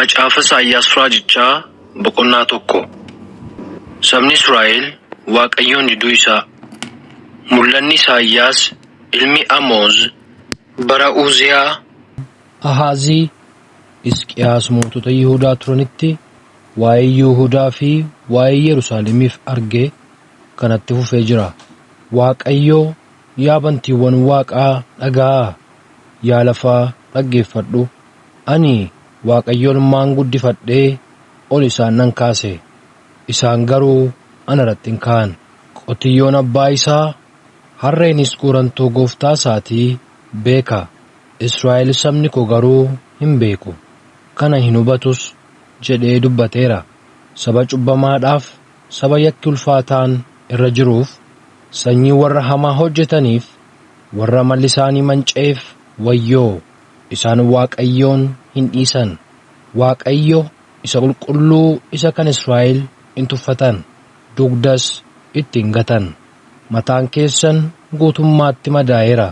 Macaafa Isaayyaas raajichaa boqonnaa tokko. Sabni Israa'el Waaqayyoon diduu isaa. Mul'anni Isaayyaas ilmi Amoz bara Uziyaa Ahaazii Hisqiyaas mootota Yihuudaa turanitti waa'ee Yihuudaa fi waa'ee Yerusaalemiif arge kanatti fufee jira. Waaqayyoo yaa bantiiwwan Waaqaa dhaga'aa, yaa lafaa dhaggeeffadhu. Ani Waaqayyoon maan guddifadhee ol isaan nan kaase. Isaan garuu ana irratti hin ka'an. Qotiyyoon abbaa isaa, harreenis guurantuu gooftaa isaatii beeka. Israa'el sabni koo garuu hin beeku, kana hin hubatus jedhee dubbateera. Saba cubbamaadhaaf, saba yakki ulfaataan irra jiruuf, sanyii warra hamaa hojjetaniif, warra malli isaanii manca'eef wayyoo. Isaan Waaqayyoon hin dhiisan. Waaqayyo isa qulqulluu isa kan Israa'el hin tuffatan, dugdas itti hin gatan. Mataan keessan guutummaatti madaa'eera,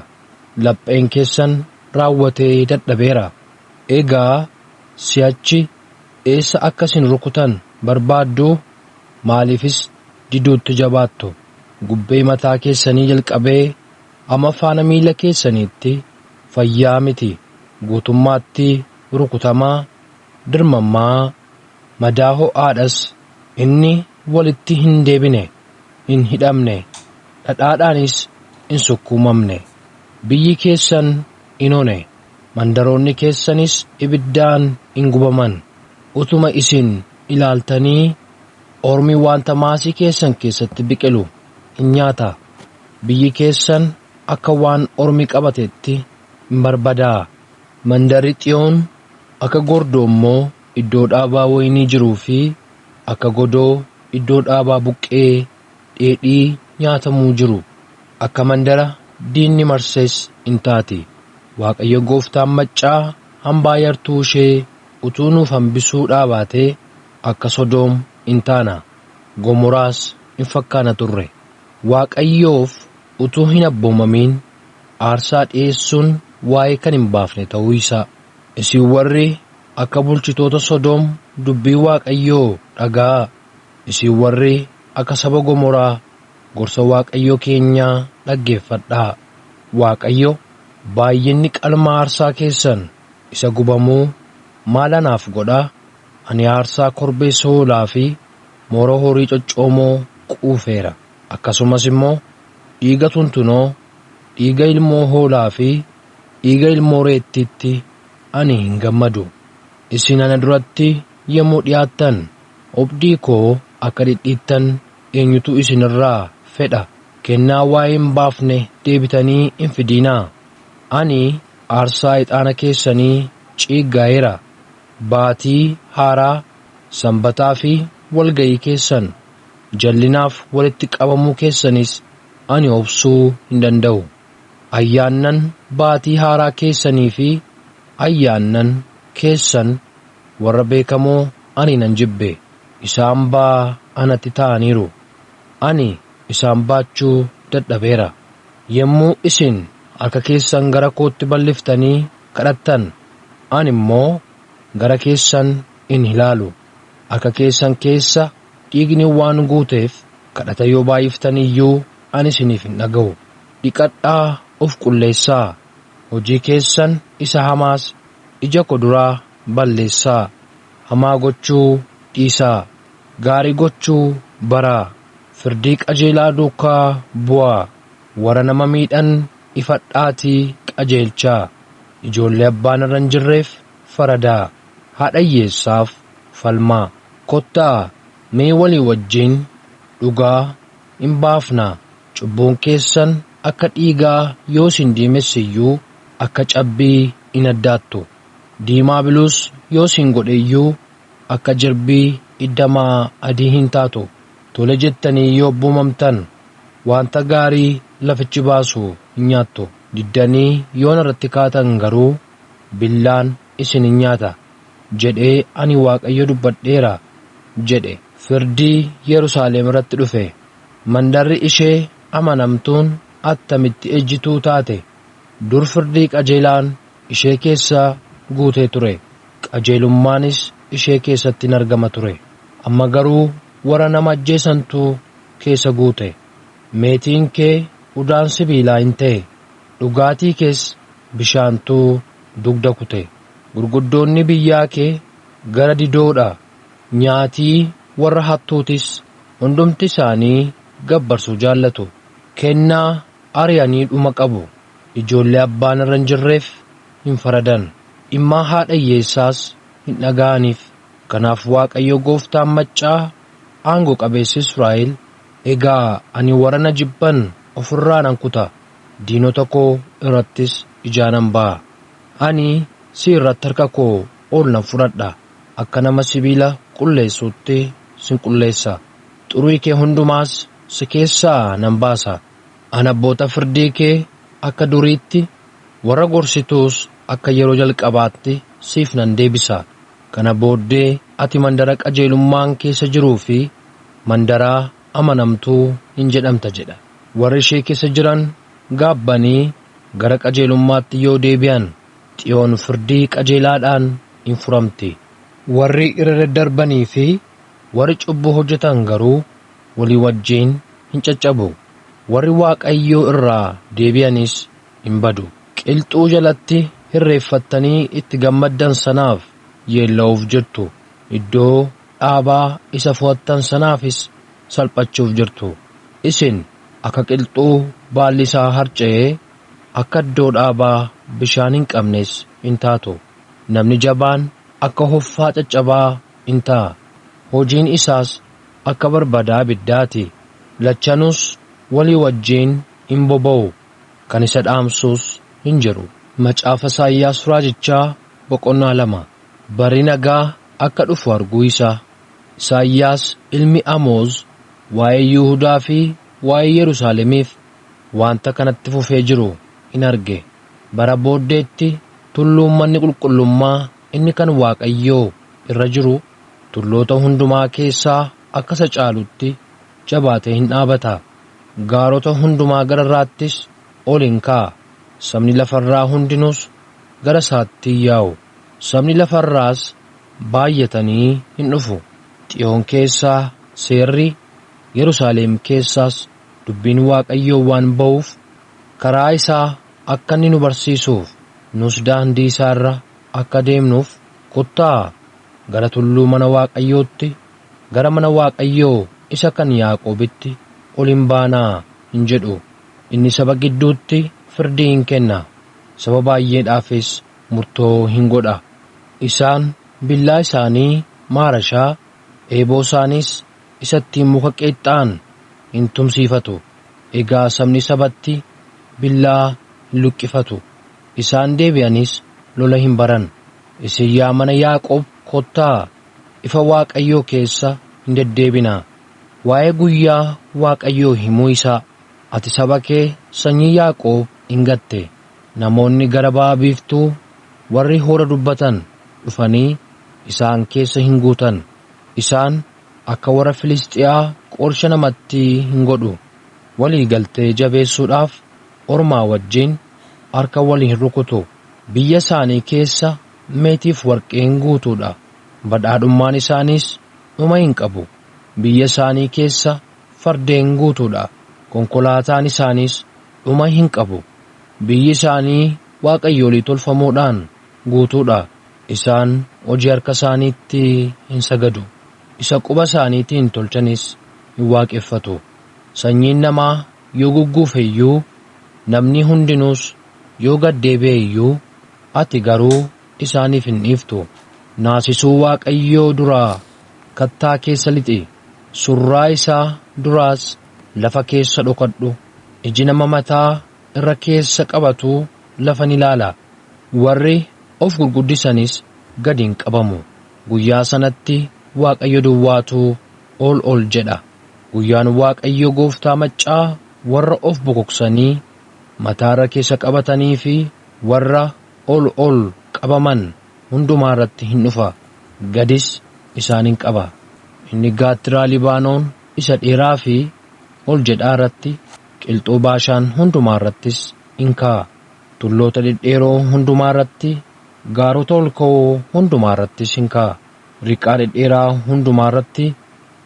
lapheen keessan raawwatee dadhabeera. Egaa si'achi eessa akka isin rukutan barbaaddu? Maaliifis diduutti jabaattu? Gubbee mataa keessanii jalqabee amma faana miila keessaniitti fayyaa miti. Guutummaatti rukutamaa, dirmammaa, madaa ho'aadhas. Inni walitti hin deebine, hin hidhamne, dhadhaadhaanis hin sukkuumamne. Biyyi keessan in one, mandaroonni keessanis ibiddaan hin gubaman. Utuma isin ilaaltanii ormi wanta maasii keessan keessatti biqilu hin nyaata. Biyyi keessan akka waan ormi qabatetti hin barbadaa. Mandarri Xiyoon akka gordoommoo iddoo dhaabaa waynii jiruu fi akka godoo iddoo dhaabaa buqqee dheedhii nyaatamuu jiru, akka mandara diinni marses in taati. Waaqayyo Gooftaan maccaa hambaa yartuu ishee utuu nuuf hambisuu dhaabatee akka Sodoom in taana, Gomoraas in fakkaana turre. Waaqayyoof utuu hin abboomamin aarsaa dhi'eessuun waa'ee kan hin baafne ta'uu isaa. Isin warri akka bulchitoota Sodoom dubbii Waaqayyoo dhaga'aa. Isin warri akka saba Gomoraa gorsa Waaqayyoo keenyaa dhaggeeffadhaa. Waaqayyo baay'inni qalma aarsaa keessan isa gubamuu maal anaaf godhaa? Ani aarsaa korbeessa hoolaa fi moora horii coccoomoo quufeera. Akkasumas immoo dhiiga tuntunoo, dhiiga ilmoo hoolaa fi dhiiga ilmoo reettiitti ani hin gammadu. Isin ana duratti yommuu dhiyaattan obdii koo akka dhidhiittan eenyutu isin irraa fedha? Kennaa waa'ee hin baafne deebitanii hin fidinaa. Ani aarsaa ixaana keessanii ciiggaa'eera. Baatii haaraa, sanbataa fi walga'ii keessan, jallinaaf walitti qabamuu keessanis ani obsuu hin danda'u. Ayyaannan baatii haaraa keessanii fi ayyaannan keessan warra beekamoo ani nan jibbe. Isaan baa anatti ta'aniiru, ani isaan baachuu dadhabeera. Yommuu isin harka keessan gara kootti bal'iftanii kadhattan, ani immoo gara keessan in ilaalu. Harka keessan keessa dhiigni waan guuteef kadhata yoo baay'iftan iyyuu ani isiniif hin dhaga'u. Dhiqadhaa of qulleessaa, hojii keessan isa hamaas ija koo duraa balleessaa. Hamaa gochuu dhiisaa, gaarii gochuu baraa. Firdii qajeelaa duukaa bu'aa. Warra nama miidhan ifadhaatii qajeelchaa. Ijoollee abbaan irra hin jirreef faradaa. Haadha hiyyeessaaf falmaa. Kottaa mee walii wajjin dhugaa hin baafnaa. Cubbuun keessan akka dhiigaa yoo isin diimesse iyyuu akka cabbii in addaattu. Diimaa biluus yoo isin godhe iyyuu akka jirbii iddamaa adii hin taatu. Tole jettanii yoo abboomamtan wanta gaarii lafichi baasu hin nyaattu. Diddanii yoo narratti kaatan garuu billaan isin hin nyaata jedhee ani Waaqayyo dubbadheera jedhe. Firdii Yerusaalem irratti dhufe. Mandarri ishee amanamtuun attamitti ejjituu taate. Dur firdii qajeelaan ishee keessaa guutee ture. Qajeelummaanis ishee keessatti argama ture. Amma garuu warra nama ajjeesantu keessa guute. Meetiin kee udaan sibiilaa hin ta'e, dhugaatii kees bishaantuu dugda kute. Gurguddoonni biyyaa kee gara didoodha. Nyaatii warra hattuutis hundumti isaanii gabbarsuu jaallatu. Kennaa ari'anii dhuma qabu. Ijoollee abbaan irra hin jirreef hin faradan. Dhimmaa haadha hiyyeessaas hin dhaga'aniif. Kanaaf Waaqayyo Gooftaan maccaa aangoo qabeessi Israa'el, egaa ani warra na jibban ofirraa nan kuta. Diinota koo irrattis ijaanan ba'a. Ani si irratti harka koo ol nan fudhadha. Akka nama sibiila qulleessuutti sin qulleessa. Xurii kee hundumaas si keessaa nan baasa. Ani abboota firdii kee akka duriitti, warra gorsituus akka yeroo jalqabaatti siif nan deebisa. Kana booddee ati mandara qajeelummaan keessa jiruu fi mandaraa amanamtuu hin jedhamta jedha. Warri ishee keessa jiran gaabbanii gara qajeelummaatti yoo deebi'an, Xiyoon firdii qajeelaadhaan hin furamti. Warri irra daddarbanii fi warri cubbuu hojjetan garuu walii wajjin hin caccabu. Warri Waaqayyoo irraa deebi'anis hin badu. Qilxuu jalatti hirreeffattanii itti gammaddan sanaaf yeella'uuf jirtu. Iddoo dhaabaa isa fo'attan sanaafis salphachuuf jirtu. Isin akka qilxuu baalli isaa harca'ee, akka iddoo dhaabaa bishaan hin qabnes hin taatu. Namni jabaan akka hoffaa caccabaa hin ta'a. Hojiin isaas akka barbadaa ibiddaati. Lachanuus walii wajjin hin boba'u. Kan isa dhaamsus hin jiru. Macaafa Isaayyaas raajichaa boqonnaa 2. Bari nagaa akka dhufu arguu isaa. Isaayyaas ilmi Amoos waa'ee Yihuudaa fi waa'ee Yerusaalemiif wanta kanatti fufee jiru in arge. Bara booddeetti tulluun manni qulqullummaa inni kan Waaqayyoo irra jiru tulloota hundumaa keessaa akka isa caalutti jabaatee hin dhaabata. Gaarota hundumaa gararraattis ol hin ka'a. Sabni lafarraa hundinuus gara isaatti yaa'u. Sabni lafarraas baay'atanii hin dhufu. Xiyoon keessaa seerri, Yerusaalem keessaas dubbiin Waaqayyoo waan ba'uuf, karaa isaa akka inni nu barsiisuuf, nus daandii isaa irra akka deemnuuf, kottaa gara tulluu mana Waaqayyootti, gara mana Waaqayyoo isa kan Yaaqoobitti ol hin baanaa hin jedhu. Inni saba gidduutti firdii hin kenna. Saba baay'eedhaafis murtoo hin godha. Isaan billaa isaanii maarashaa, eeboo isaaniis isattiin muka qeexxaan hin tumsiifatu. Egaa sabni sabatti billaa hin luqqifatu. Isaan deebi'anis lola hin baran. Isin yaa mana Yaaqoob kottaa ifa Waaqayyoo keessa hin deddeebinaa. Waa'ee guyyaa Waaqayyoo himuu isaa. Ati saba kee sanyii Yaaqoob hin gatte. Namoonni gara ba'a biiftuu warri hoora dubbatan dhufanii isaan keessa hin guutan. Isaan akka warra Filisxiyaa qorsha namatti hin godhu. Walii galtee jabeessuudhaaf ormaa wajjin harka walii hin rukutu. Biyya isaanii keessa meetiif warqeen guutuudha. Badhaadhummaan isaaniis dhuma hin qabu. Biyya isaanii keessa fardeen guutuudha. Konkolaataan isaaniis dhuma hin qabu. Biyyi isaanii waaqayyoolii tolfamoodhaan guutuudha. Isaan hojii harka isaaniitti hin sagadu. Isa quba isaaniitiin tolchanis hin waaqeffatu. Sanyiin namaa yoo gugguufe iyyuu, namni hundinuus yoo gaddeebi'e iyyuu, ati garuu isaaniif hin dhiiftu. Naasisuu Waaqayyoo duraa kattaa keessa lixi. Surraa isaa duraas lafa keessa dhokadhu. Iji nama mataa irra keessa qabatu lafa ni ilaala. Warri of gurguddisanis gad hin qabamu. Guyyaa sanatti Waaqayyo duwwaatu ol jedha. Guyyaan Waaqayyo Gooftaa maccaa warra of bokoksanii mataa irra keessa qabatanii fi warra ol qabaman hundumaa irratti hin dhufa. Gadis isaan hin qaba. Inni gaattiraa Libaanoon isa dheeraa fi ol jedhaa irratti, qilxuu Baashaan hundumaa irrattis in kaa'a. Tulloota dhedheeroo hundumaa irratti, gaarota ol ka'oo hundumaa irrattis in kaa'a. riqaa dhedheeraa hundumaarratti,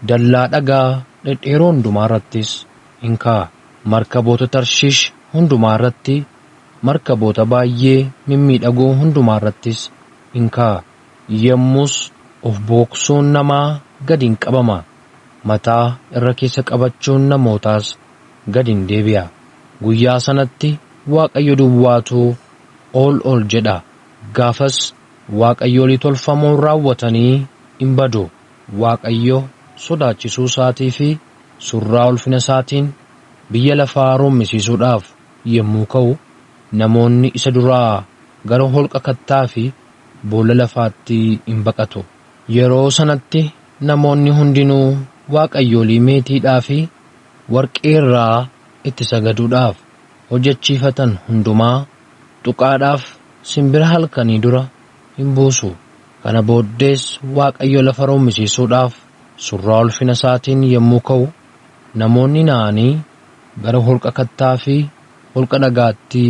dallaa dhagaa dhedheeroo hundumaarrattis in kaa'a. Markaboota Tarshiish hundumaarratti, markaboota baay'ee mimmiidhagoo hundumaarrattis in kaa'a. Yommus of booksuun namaa gad in qabama. Mataa irra keessa qabachuun namootaas gad in deebi'a. Guyyaa sanatti Waaqayyo duwwaatu ol jedha. Gaafas waaqayyoolii tolfamoon raawwatanii in badu. Waaqayyo sodaachisuu isaatii fi surraa ulfina isaatiin biyya lafaa roomisiisuudhaaf yommuu ka'u, namoonni isa duraa gara holqa kattaa fi boolla lafaatti in baqatu. Yeroo sanatti namoonni hundinuu waaqayyoolii meetiidhaa fi warqee irraa itti sagaduudhaaf hojjechiifatan hundumaa tuqaadhaaf simbira halkanii dura in buusu. Kana booddees Waaqayyo lafa roomisiisuudhaaf surraa ulfina isaatiin yommuu ka'u, namoonni na'anii gara holqa kattaa fi holqa dhagaatti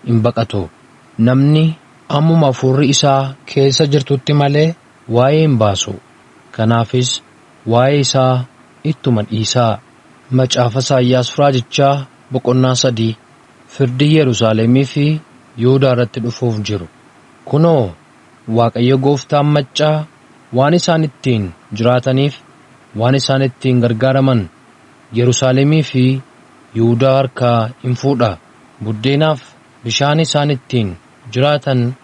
in baqatu. Namni ammuma hafuurri isaa keessa jirtutti malee waa'ee hin baasu. Kanaafis waa'ee isaa ittuma dhiisaa. Macaafa Isaayyaas raajichaa boqonnaa 3 firdii Yerusaalemii fi Yihuudaa irratti dhufuuf jiru. Kunoo, Waaqayyo Gooftaan maccaa waan isaan ittiin jiraataniif, waan isaan ittiin gargaaraman Yerusaalemii fi Yihuudaa harkaa in fuudha. Buddeenaaf bishaan isaan ittiin jiraatan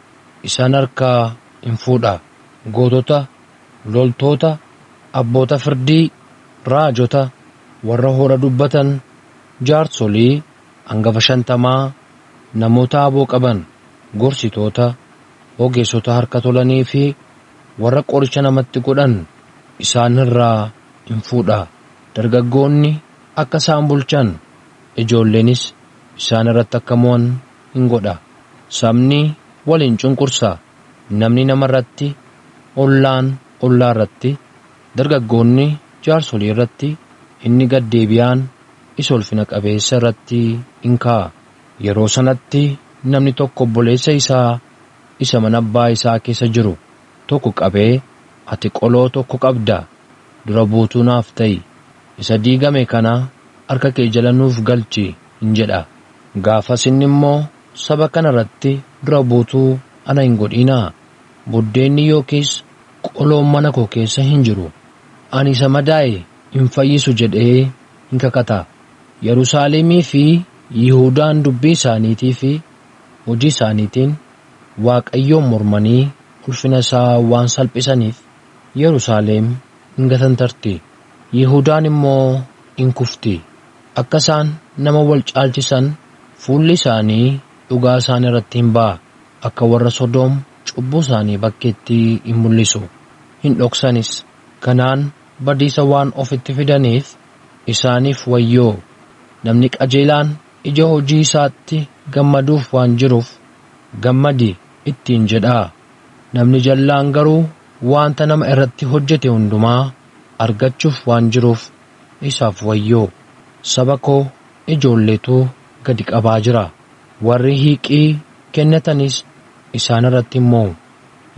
isaan harkaa in fuudha. Gootota, loltoota, abboota firdii, raajota, warra hoora dubbatan, jaarsolii, hangafa 50, namoota aboo qaban, gorsitoota, ogeessota harka tolanii fi warra qoricha namatti godhan isaan irraa in fuudha. Dargaggoonni akka isaan bulchan, ijoolleenis isaan irratti akka mo'an in godha. Sabni waliin cunqursa, namni nama irratti, ollaan ollaa irratti, dargaggoonni jaarsolii irratti, inni gad deebi'aan isa ulfina qabeessa irratti in kaa'a. Yeroo sanatti namni tokko obboleessa isaa isa mana abbaa isaa keessa jiru tokko qabee, ati qoloo tokko qabda, dura buutuu naaf ta'i, isa diigame kana harka kee jala nuuf galchi in jedha. Gaafas inni immoo saba kana irratti dura buutuu ana hin godhinaa. Buddeenni yookiis qoloon mana koo keessa hin jiru. Ani isa madaa'e in fayyisu jedhee in kakata. Yerusaalemii fi Yihuudaan dubbii isaaniitii fi hojii isaaniitiin Waaqayyoon mormanii ulfina isaa waan salphisaniif Yerusaalem in gatantarti. Yihuudaan immoo in kufti. Akka isaan nama wal caalchisan fuulli isaanii dhugaa isaan irratti hin ba'a. Akka warra Sodoom cubbuu isaanii bakkeetti in mul'isu. Hin dhoksanis. Kanaan badiisa waan ofitti fidaniif isaaniif wayyoo. Namni qajeelaan ija hojii isaatti gammaduuf waan jiruuf gammadi ittiin jedhaa. Namni jallaan garuu waanta nama irratti hojjete hundumaa argachuuf waan jiruuf isaaf wayyoo. Saba koo ijoolleetu gadi qabaa jira. Warri hiiqii kennatanis isaan irratti immoo.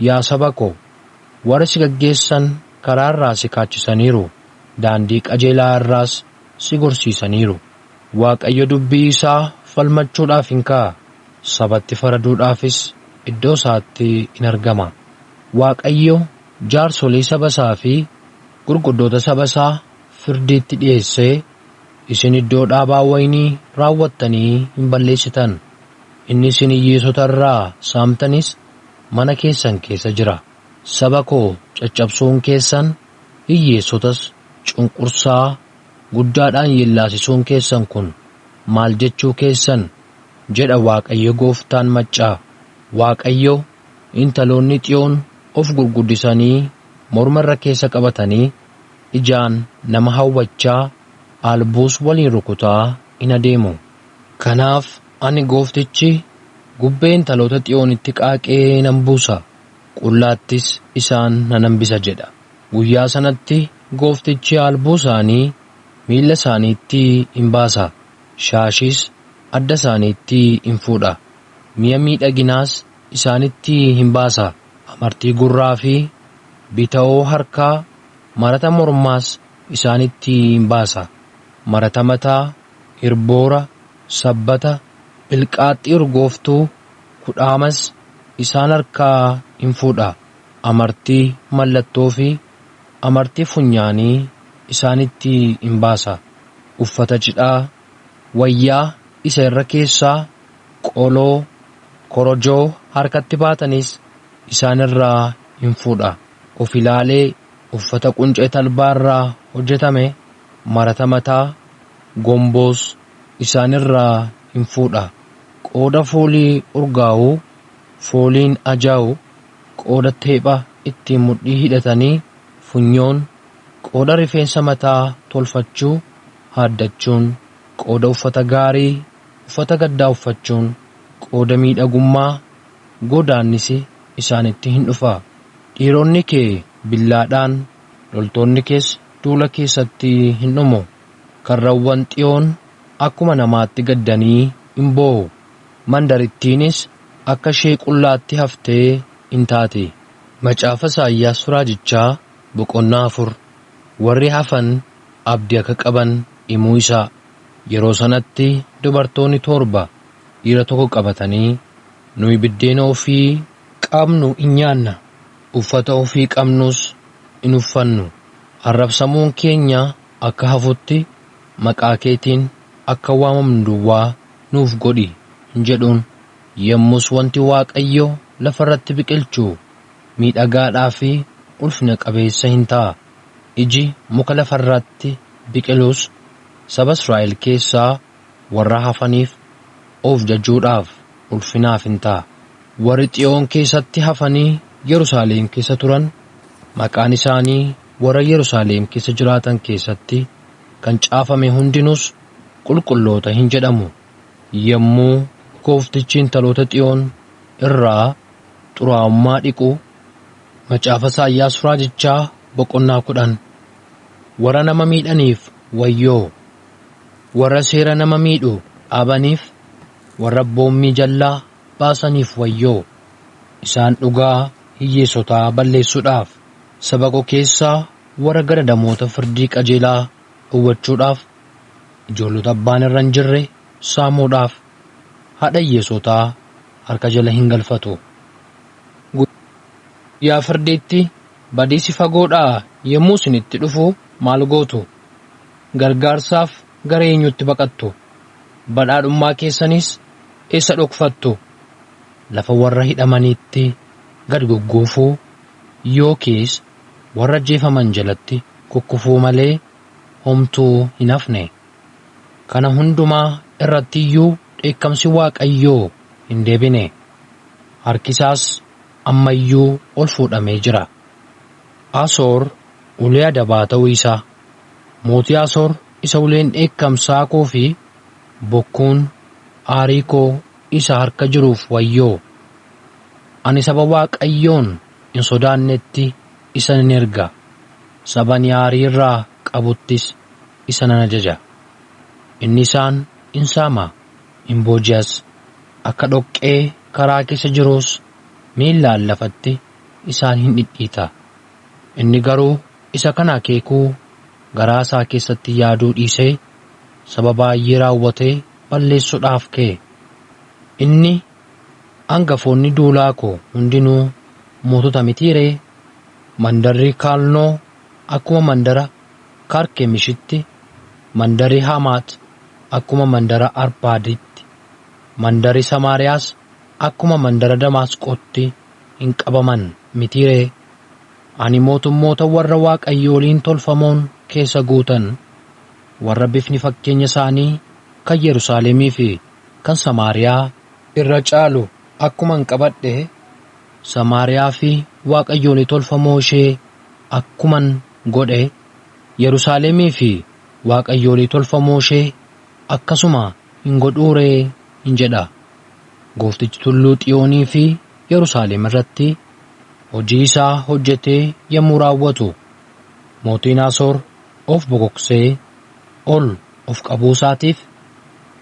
Yaa saba koo, warri si gaggeessan karaa irraa si kaachisaniiru. Daandii qajeelaa irraas si gorsiisaniiru. Waaqayyo dubbii isaa falmachuudhaaf in kaa'a. Sabatti faraduudhaafis iddoo isaatti in argama. Waaqayyo jaarsolii saba isaa fi gurguddoota saba isaa firdiitti dhiyeessee, isin iddoo dhaabaa waynii raawwattanii hin balleessitan. Inni isin hiyyeessota irraa saamtanis mana keessan keessa jira. Saba koo caccabsuun keessan, hiyyeessotas cunqursaa guddaadhaan yeellaasisuun keessan kun maal jechuu keessan jedha Waaqayyo Gooftaan maccaa. Waaqayyo intaloonni Xiyoon of gurguddisanii morma irra keessa qabatanii ijaan nama hawwachaa albuus waliin rukutaa in adeemu. Kanaaf ani Gooftichi gubbee intaloota Xiyoonitti qaaqee nan buusa, qullaattis isaan nan hambisa jedha. Guyyaa sanatti Gooftichi albuu isaanii miilla isaaniitti in baasa, shaashis adda isaaniitti in fuudha. Mi'a miidhaginaas isaanitti hin baasa. Amartii gurraa fi bita'oo harkaa, marata mormaas isaanitti baasa. Marata mataa, irboora, sabbata, bilqaaxxii urgooftuu, kudhaamas isaan harkaa hin fuudha. Amartii mallattoo fi amartii funyaanii isaanitti hin baasa. Uffata cidhaa, wayyaa isa irra keessaa qoloo, korojoo harkatti baatanis isaan irraa hin fuudha. Of ilaalee uffata quncee talbaa irraa hojjetame, marata mataa, gomboos isaan irraa hin fuudha. Qooda foolii urgaa'uu, fooliin ajaa'u, qooda teepha ittiin mudhii hidhatanii, funyoon, qooda rifeensa mataa tolfachuu, haaddachuun, qooda uffata gaarii, uffata gaddaa uffachuun, qooda miidhagummaa, godaannisi isaanitti hin dhufa. Dhiironni kee billaadhaan, loltoonni kees duula keessatti hin dhumu. Karrawwan Xiyoon akkuma namaatti gaddanii hin boo'u. Mandarittiinis akka ishee qullaatti haftee hin taati. Macaafa Isaayyaas raajichaa boqonnaa 4. Warri hafan abdii akka qaban himuu isaa. Yeroo sanatti dubartoonni 7 dhiira tokko qabatanii, nuyi biddeena ofii qabnu hin nyaanna, uffata ofii qabnus hin uffannu. Arrabsamuun keenya akka hafutti maqaa keetiin akka waamamnu duwwaa nuuf godhi hin jedhuun. Yommus wanti Waaqayyo lafarratti biqilchu miidhagaadhaa fi ulfina qabeessa hin ta'a. Iji muka lafarratti biqilus saba Israa'el keessaa warra hafaniif of jajuudhaaf ulfinaaf hin ta'a. Warri Xiyoon keessatti hafanii Yerusaalem keessa turan, maqaan isaanii warra Yerusaalem keessa jiraatan keessatti kan caafame hundinuus qulqulloota hin jedhamu. Yommuu Gooftichi intaloota Xiyoon irraa xuraa'ummaa dhiqu. Macaafa Isaayyaas raajichaa boqonnaa 10. Warra nama miidhaniif wayyoo, warra seera nama miidhu dhaabaniif, warra abboommii jallaa baasaniif wayyoo. Isaan dhugaa hiyyeessotaa balleessuudhaaf, saba koo keessaa warra gadadamoota firdii qajeelaa dhowwachuudhaaf, ijoollota abbaan irra hin jirre saamuudhaaf, haadha hiyyeessotaa harka jala hin galfatu. Yaa firdiitti badiisi fagoodhaa yommuu isinitti dhufu maal gootu? Gargaarsaaf gara eenyutti baqattu? Badhaadhummaa keessanis eessa dhokfattu? Lafa warra hidhamaniitti gad gugguufuu yookiis warra jeefaman jalatti kukkufuu malee homtuu hin hafne. Kana hundumaa irratti iyyuu dheekkamsi Waaqayyoo hin deebine. Harkisaas ammayyuu ol fuudhamee jira. Asoor ulee adabaa ta'uu isaa. Mootii Asoor isa uleen dheekkamsaa koo fi bokkuun aarii koo isa harka jiruuf wayyoo. Ani saba Waaqayyoon hin sodaannetti isa nan erga. Saba ani aarii irraa qabuttis isa nan ajaja. Inni isaan hin saama, hin booji'as. Akka dhoqqee karaa keessa jiruus miillaan lafatti isaan hin dhidhiita. Inni garuu isa kana akeekuu garaa isaa keessatti yaaduu dhiisee saba baay'ee raawwatee balleessuudhaaf ka'e. Inni hangafoonni duulaa koo hundinuu mootota mitiiree? Mandarri Kaalnoo akkuma mandara Karkemishitti, mandarri Hamaat akkuma mandara Arpaaditti, mandarri Samaariyaas akkuma mandara Damaasqootti hin qabaman mitiiree? Ani mootummoota warra waaqayyooliin tolfamoon keessa guutan, warra bifni fakkeenya isaanii kan Yerusaalemii fi kan Samaariyaa irra caalu akkuman qabadhe, Samaariyaa fi waaqayyoolii tolfamoo ishee akkuman godhe, Yerusaalemii fi waaqayyoolii tolfamoo ishee akkasuma hin godhuuree hin jedha. Gooftichi tulluu Xiyoonii fi Yerusaalem irratti hojii isaa hojjetee yommuu raawwatu, mootiin Asoor of bokoksee ol of qabuu isaatiif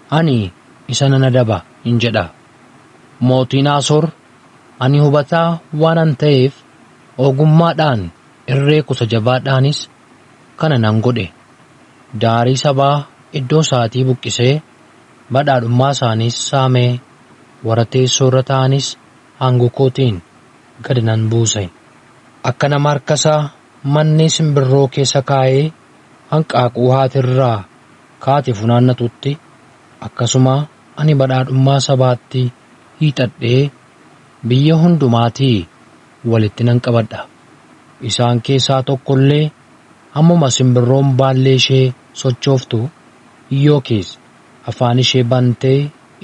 ani isa nan adaba hin jedha. Mootiin Asoor, ani hubataa waanan ta'eef ogummaadhaan irree kusa jabaadhaanis kana nan godhe. Daarii sabaa iddoo isaatii buqqisee badhaadhummaa isaaniis saamee warra teessoo irra ta'anis aangoo kootiin gad nan buuse. Akka nama harkasaa manni simbirroo keessa kaa'ee hanqaaquu haatirraa kaate funaannatutti akkasuma ani badhaadhummaa sabaatti hiixadhee biyya hundumaatii walitti nan qabadha. Isaan keessaa tokko illee hammuma simbirroon baallee ishee sochooftu yookiis afaan ishee bantee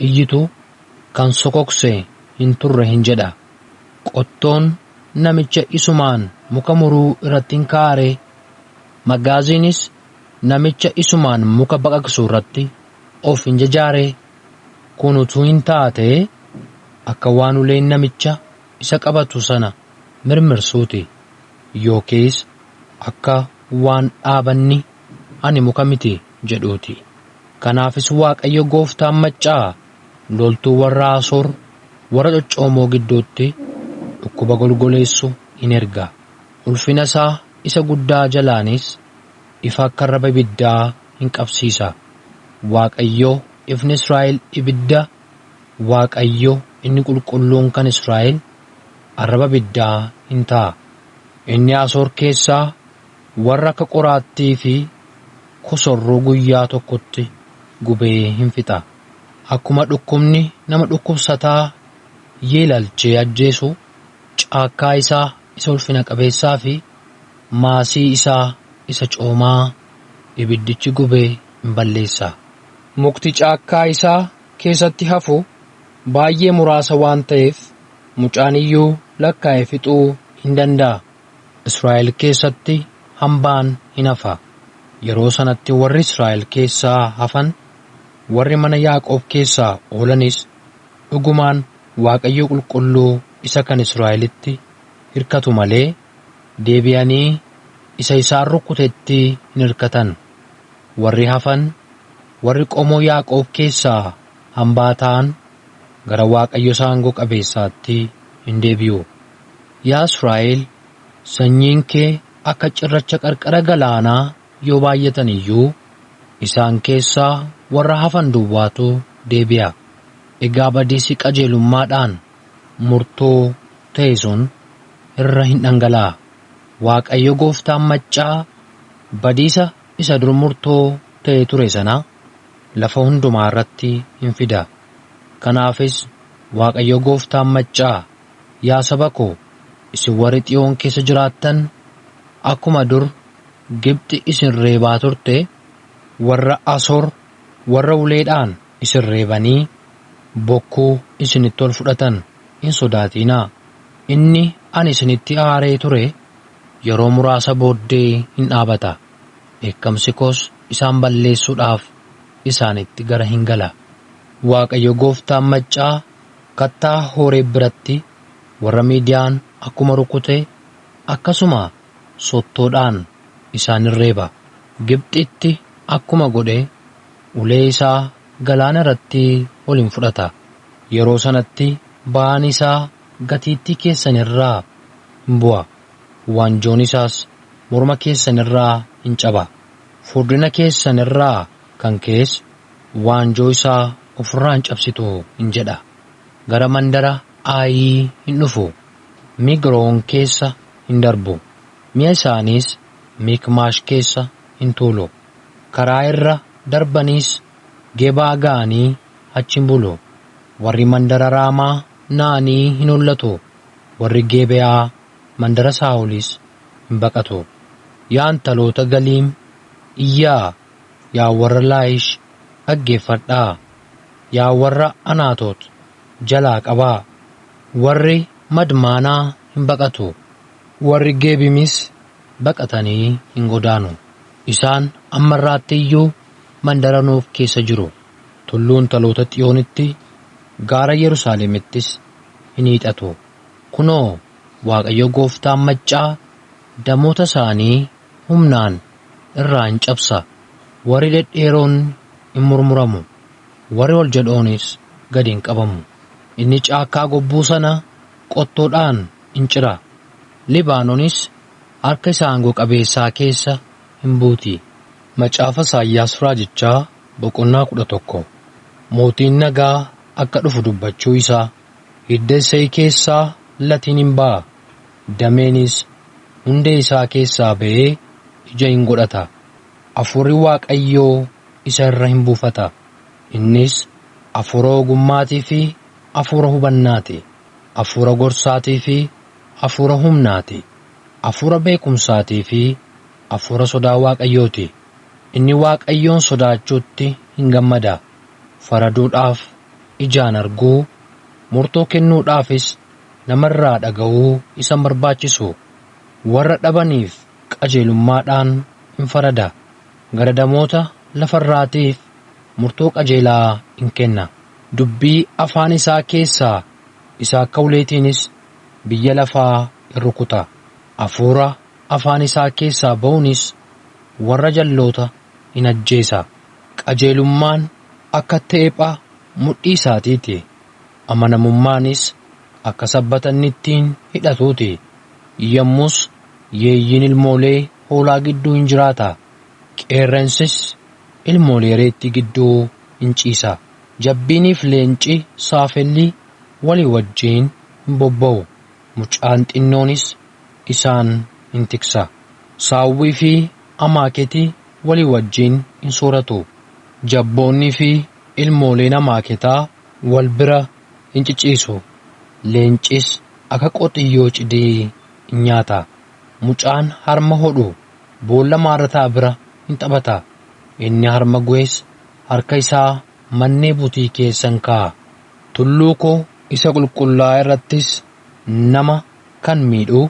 iyyitu kan sokoksee hin turre hin jedha. Qottoon namicha isumaan muka muruu irratti hin kaa'are, magaaziinis namicha isumaan muka baqaqsuu irratti of hin jajaare. Kun utuu hin taate akka waan uleen namicha isa qabatu sana mirmirsuuti, yookiis akka waan dhaabanni ani muka miti jedhuuti. Kanaafis Waaqayyo Gooftaan maccaa loltuu warra Asoor warra coccoomoo gidduutti dhukkuba golgoleessu in erga. Ulfina isaa isa guddaa jalaanis ifa akka arraba ibiddaa hin qabsiisa. Waaqayyo ifni Israa'el ibidda, Waaqayyo inni qulqulluun kan Israa'el arraba ibiddaa hin ta'a. Inni Asoor keessaa warra akka qoraattii fi kosorruu guyyaa tokkotti gubee hin fixa. Akkuma dhukkubni nama dhukkubsataa yeelalchee ajjeesu, caakkaa isaa isa ulfina qabeessaa fi maasii isaa isa coomaa ibiddichi gubee hin balleessa. Mukti caakkaa isaa keessatti hafu baay'ee muraasa waan ta'eef mucaan iyyuu lakkaa'ee fixuu hin danda'a. Israa'el keessatti hambaan hin hafa. Yeroo sanatti warri Israa'el keessaa hafan, warri mana Yaaqoob keessaa oolanis dhugumaan Waaqayyo qulqulluu isa kan Israa'elitti hirkatu malee deebi'anii isa isaan rukutetti hin hirkatan. Warri hafan, warri qomoo Yaaqoob keessaa hambaa ta'an gara Waaqayyo aangoo qabeessaatti hin deebi'u. Yaa Israa'el, sanyiin kee akka cirracha qarqara galaanaa yoo baay'atan iyyuu isaan keessaa warra hafan duwwaatu deebi'a. Egaa badiisi qajeelummaadhaan murtoo ta'e sun irra hin dhangala'a. Waaqayyo Gooftaan maccaa badiisa isa dur murtoo ta'e ture sana lafa hundumaa irratti hin fida. Kanaafis Waaqayyo Gooftaan maccaa, yaa saba koo, isin warri Xiyoon keessa jiraattan akkuma dur Gibxi isin reebaa turte, warra Asoor warra uleedhaan isin reebanii bokkuu isinitti ol fudhatan hin sodaatinaa. Inni ani isinitti aaree ture yeroo muraasa booddee hin dhaabata. Dheekkamsi koos isaan balleessuudhaaf isaanitti gara hin gala. Waaqayyo Gooftaan maccaa kattaa Horeeb biratti warra Miidiyaan akkuma rukute akkasuma sottoodhaan isaan hin reeba. Gibxitti akkuma godhe ulee isaa galaana irratti ol hin fudhata. Yeroo sanatti ba'aan isaa gatiittii keessan irraa hin bu'a. Waanjoon isaas morma keessan irraa hin caba. Furdina keessan irraa kan ka'es waanjoo isaa ofirraa hin cabsitu hin jedha. Gara mandara Aayii hin dhufu. Migroon keessa hin darbu. Mi'a isaaniis Mikmaash keessa hin tuulu. Karaa irra darbaniis Gebaa ga'anii achi hin bulu. Warri mandara Raamaa na'anii hin hollatu. Warri Gebe'aa mandara Saa'olis hin baqatu. Yaa intaloota Galiim, iyyaa! Yaa warra Laayish, dhaggeeffadhaa! Yaa warra Anaatoot, jalaa qabaa! Warri Madmaanaa hin baqatu. Warri Geebimis baqatanii hin godaanu. Isaan amma irraatti iyyuu mandara Noof keessa jiru. Tulluu intaloota Xiyoonitti, gaara Yerusaalemittis hin hiixatu. Kunoo, Waaqayyo Gooftaan maccaa damoota isaanii humnaan irraa hin cabsa. Warri dhedheeroon hin murmuramu. Warri ol jedhoonis gadi hin qabamu. Inni caakkaa gobbuu sana qottoodhaan hin cira. Libaanonis harka isaa aangoo qabeessaa keessa hin buuti. Macaafa Isaayyaas raajichaa boqonnaa 11. Mootiin nagaa akka dhufu dubbachuu isaa, hidda Isseey keessaa latiin hin ba'a, dameenis hundee isaa keessaa ba'ee ija hin godhata. Hafuurri Waaqayyoo isa irra hin buufata. Innis hafuura ogummaatii fi hafuura hubannaati, hafuura gorsaatii fi hafuura humnaati, hafuura beekumsaatii fi hafuura sodaa Waaqayyooti. Inni Waaqayyoon sodaachuutti hin gammada. Faraduudhaaf ijaan arguu, murtoo kennuudhaafis namarraa dhaga'uu isan barbaachisu. Warra dhabaniif qajeelummaadhaan hin farada. Garadamoota lafarraatiif murtoo qajeelaa hin kenna. Dubbii afaan isaa keessaa isa akka uleetiinis biyya lafaa in rukuta. Hafuura afaan isaa keessaa ba'uunis warra jalloota in ajjeesa. Qajeelummaan akka teepha mudhii isaatiiti. Amanamummaanis akka sabbata inni ittiin hidhatuuti. Yommus yeeyyiin ilmoolee hoolaa gidduu hin jiraata. Qeerransis ilmoolee reettii gidduu hin ciisa. Jabbiiniif leenci saafelli walii wajjiin hin bobba'u. Mucaan xinnoonis isaan hin tiksa. Saawwii fi amaaketii walii wajjiin hin sooratu. Jabboonnii fi ilmooleen amaaketaa wal bira hin ciciisu. Leencis akka qoxiyyoo cidii hin nyaata. Mucaan harma hodhu boolla maarrataa bira hin taphata. Inni harma gu'es harka isaa mannee butii keessan kaa'a. Tulluu koo isa qulqullaa'aa irrattis nama kan miidhu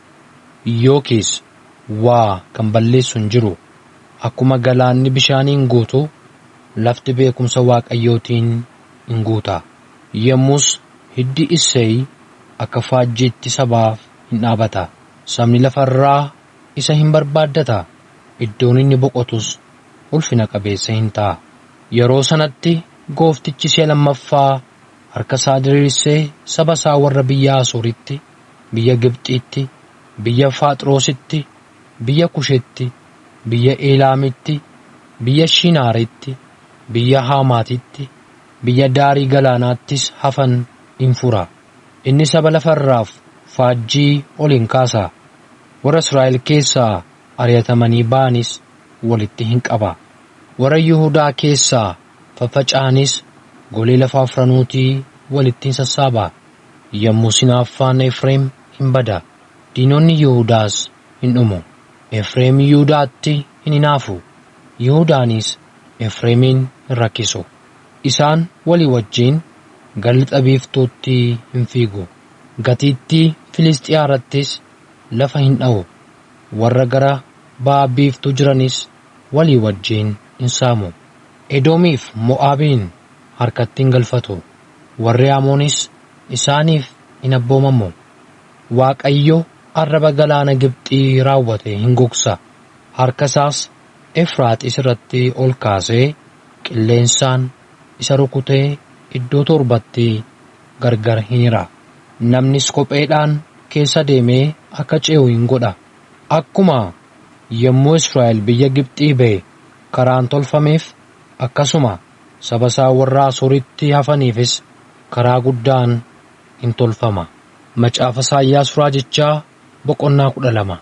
yookiis waa kan balleessu hin jiru. Akkuma galaanni bishaaniin guutu, lafti beekumsa Waaqayyootiin in guuta. Yommus hiddi Isseey akka faajjiitti sabaaf hin dhaabata. Sabni lafarraa isa hin barbaaddata. Iddoon inni boqotus ulfina qabeessa hin ta'a. Yeroo sanatti gooftichi si'a lammaffaa harka isaa diriirsee saba isaa warra biyya Asooritti, biyya Gibxiitti, biyya Faaxroositti, biyya Kushitti, biyya Eelaamitti, biyya Shinaaritti, biyya Haamaatitti, biyya daarii galaanaattis hafan in fura. Inni saba lafarraaf faajjii ol hin kaasa. Warra Israa'el keessaa ari'atamanii ba'anis walitti hin qaba. Warra Yihuudaa keessaa faffaca'anis golee lafaa afranuutii walitti hin sassaaba. Yommuu hinaaffaan Efreem hin bada, diinonni Yihuudaas hin dhumu. Efreem Yihuudaatti hin hinaafu, Yihuudaanis Efreemin hin rakkisu. Isaan walii wajjiin galxa biiftuutti hin fiigu. Gatiittii Filistiyaa irrattis lafa hin dha'u. Warra gara ba'a biiftuu jiranis walii wajjiin hin saamu. Edoomiif Mo'aabiin harkatti hin galfatu. Warri Amoonis isaaniif hin abboomamu. Waaqayyo arraba galaana Gibxii raawwate hin gogsa. Harka isaas Efraaxiis irratti ol kaasee qilleensaan isa rukutee iddoo torbatti gargar hin hira. Namnis kopheedhaan keessa deemee akka ce'u hin godha. Akkuma yommuu Israa'el biyya Gibxii ba'e karaan tolfameef, akkasuma saba isaa warra Asooritti hafaniifis karaa guddaan hin tolfama. Macaafa Isaayyaas raajichaa boqonnaa 12.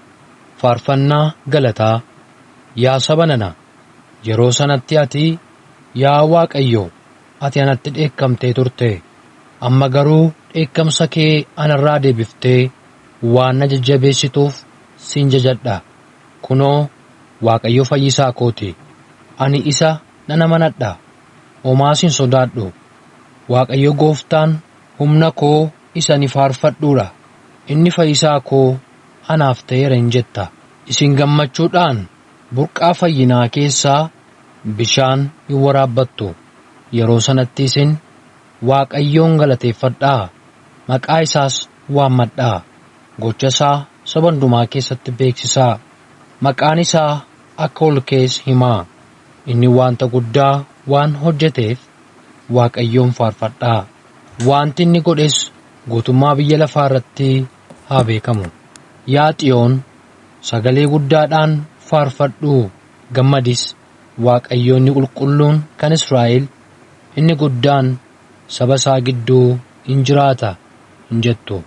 Faarfannaa galataa. Yaa saba nana, yeroo sanatti ati, yaa Waaqayyo, ati anatti dheekkamtee turte. Amma garuu dheekkamsa kee anarraa deebiftee waan na jajjabeessituuf siin jajadha. Kunoo, Waaqayyo fayyisaa kooti. Ani isa nan amanadha. Homaas hin sodaadhu. Waaqayyo Gooftaan humna koo isa ani faarfadhuudha. Inni fayyisaa koo anaaf ta'eera hin jetta. Isin gammachuudhaan burqaa fayyinaa keessaa bishaan hin waraabbattu. Yeroo sanatti isin Waaqayyoon galateeffadhaa. Maqaa isaas waammadhaa. Gocha isaa saba hundumaa keessatti beeksisaa. Maqaan isaa akka ol ka'es himaa. Inni wanta guddaa waan hojjeteef Waaqayyoon faarfadhaa. Wanti inni godhes guutummaa biyya lafaa irratti haa beekamu. Yaa Xiyoon, sagalee guddaadhaan faarfadhu gammadis Waaqayyoonni qulqulluun kan Israa'el inni guddaan saba isaa gidduu in jiraata hin jettu.